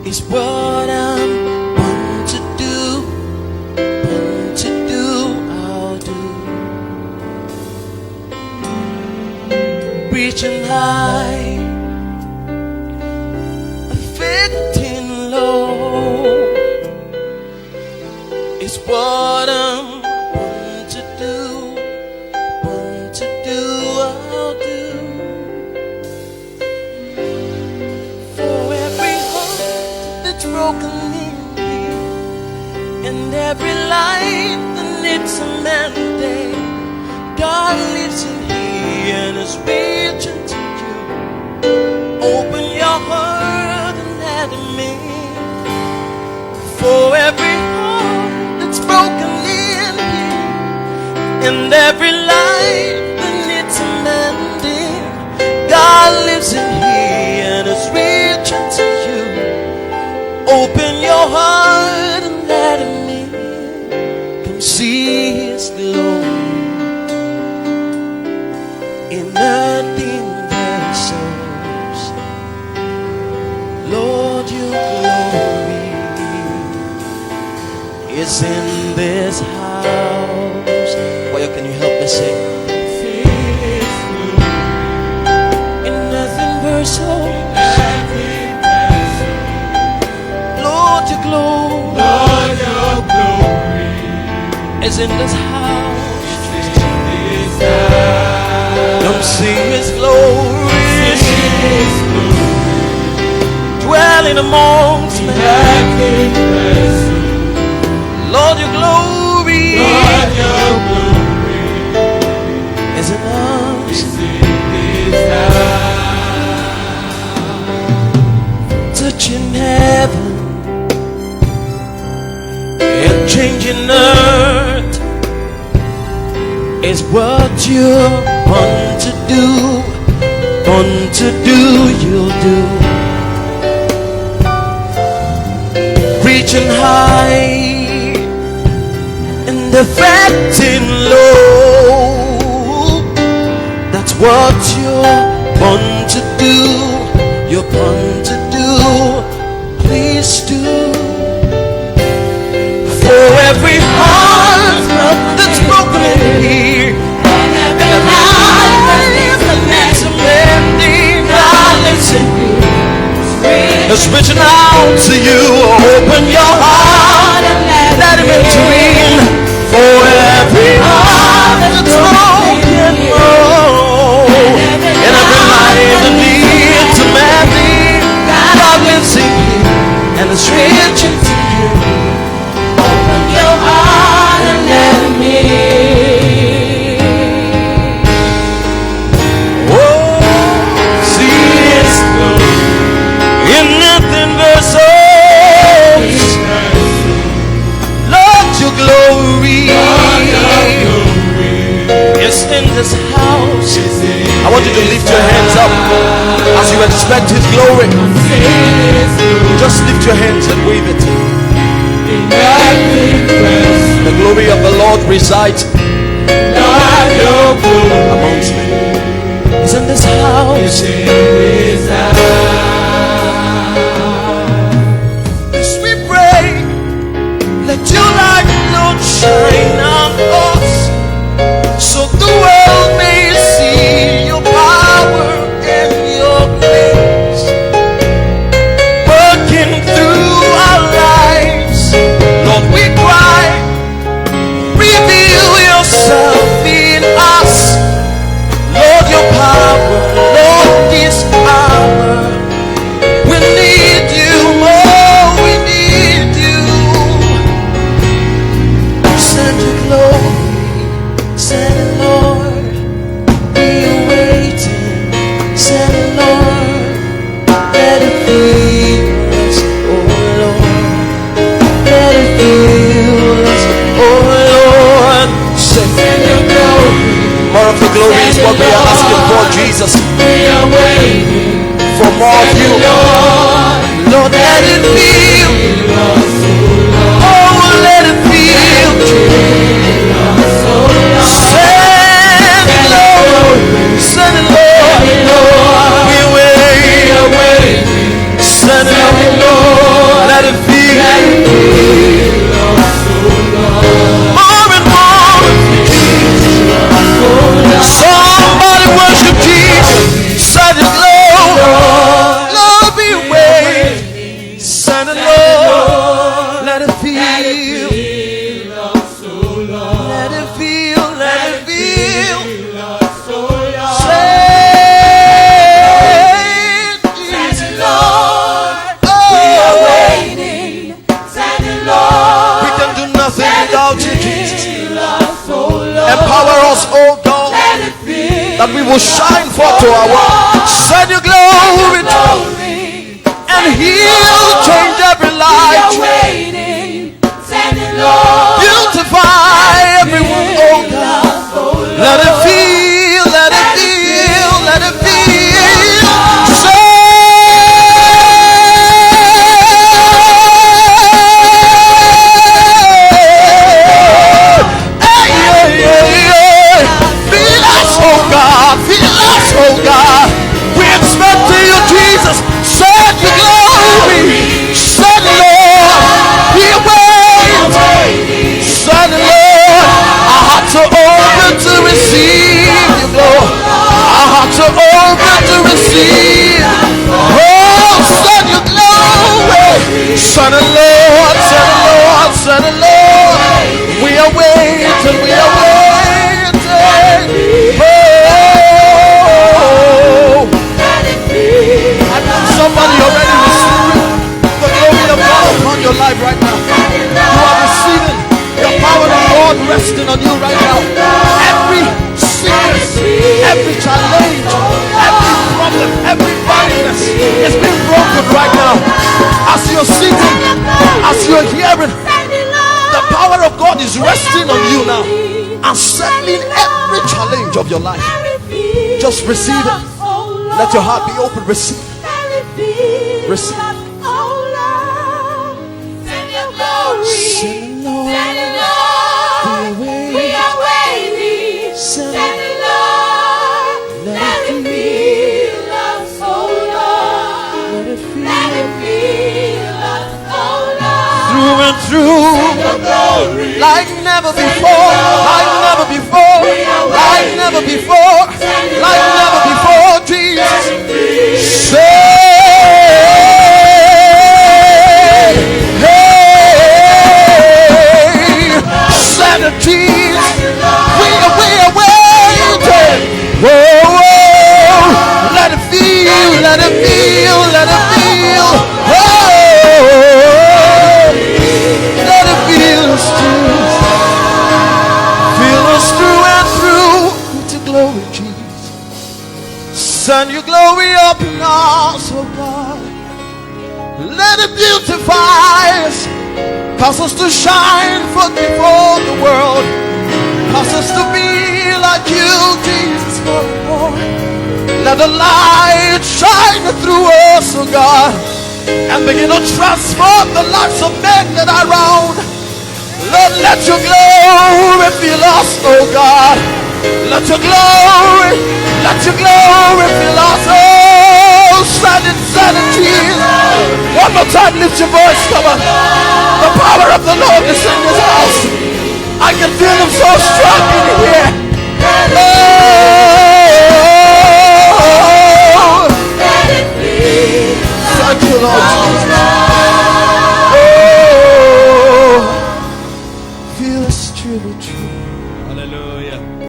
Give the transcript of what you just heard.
is what I'm born to do. Born to do, I'll do. Reaching high, afflicting low, is what I'm born to do. Born to do, I'll do. For every heart that's broken in here, and every life that needs a mandate, God lives in here and is reaching to you. Open your heart and let Him in. For every heart that's broken in here, and every life that needs a mending, God lives in here and is reaching to you. Open your heart and let Him in. Come see His glory in earthen vessels. Lord, your glory is in this house. Why can you help me sing? In earthen vessels. Lord, your glory is in this house. Come see His glory, dwelling amongst men. Lord, your glory is in us. Touching heaven and changing earth is what you're born to do. Born to do, you'll do. Reaching high and affecting low, that's what you're born to do. You're born to do. Please do. For every heart that's broken in here, and every life that needs a mending, God lives in you. It's reaching out to you. Open your heart and let Him intervene. For every heart that's broken, oh, and every life that needs a mending, God lives in you and it's reaching to you. Open your heart and let Him in. Oh, see His glory in nothing vessels. Lord, your glory is in this house. I want you to lift your hands up as you expect His glory. Just lift your hands and wave it. The glory of the Lord resides amongst me. It's in this house. As we pray, let your light, Lord, shine on us, so the world may see your power and your grace working through our lives. Lord, we cry, reveal yourself in us. Lord, your power, Lord, this hour, we need you more, we need you. Send your glory, send it, Lord, we are waiting. Send it, Lord, let it fill us, oh Lord, let it fill us, oh Lord. Send your glory. More of the glory is what we are asking for, Jesus. We are waiting for more of you, Lord. Lord, let it fill us, oh, let it fill us. Send it, Lord, send it, Lord. We are waiting. Send it, Lord. that we will shine forth to our world. Send your glory and heal, change every life. Beautify everyone, oh God. Let it feel, let it feel, let it feel. Feel us, oh God, feel us, oh God. We expect you, Jesus. Send your glory, send Lord, we await. Send Lord, our hearts are open to receive your glory. Our hearts are open to receive. Oh, send your glory, send the Lord, send the Lord, send the Lord. We are waiting, we are waiting. Oh, I know somebody already receiving the glory of God upon your life right now. You are receiving the power of God resting on you right now. Every sickness, every challenge, every problem, every barrenness is being broken right now. As you're sitting, as you're hearing, the power of God is resting on you now and settling every challenge of your life. Just receive it. Let your heart be open. Receive. Receive. Send your glory. Send it, Lord. We are waiting. Send it, Lord. Let it feel us, oh Lord. Let it feel us, oh Lord. Through and through, like never before, like never before, like never before, like never before, Jesus. Sanity, we are waiting. Whoa, whoa, let it feel, let it feel, let it feel. Whoa, let it feel us through and through to glory, Jesus. Send your glory up in us, oh God. Let it beautify us. Cause us to shine forth before the world. Cause us to be like you, Jesus, forevermore. Let the light shine through us, oh God, and begin to transform the lives of men that are around. Lord, let your glory fill us, oh God. Let your glory fill us. Oh, send it, Jesus. One more time, lift your voice, come on. The power of the Lord is in this house. I can feel him so strong in here. Oh.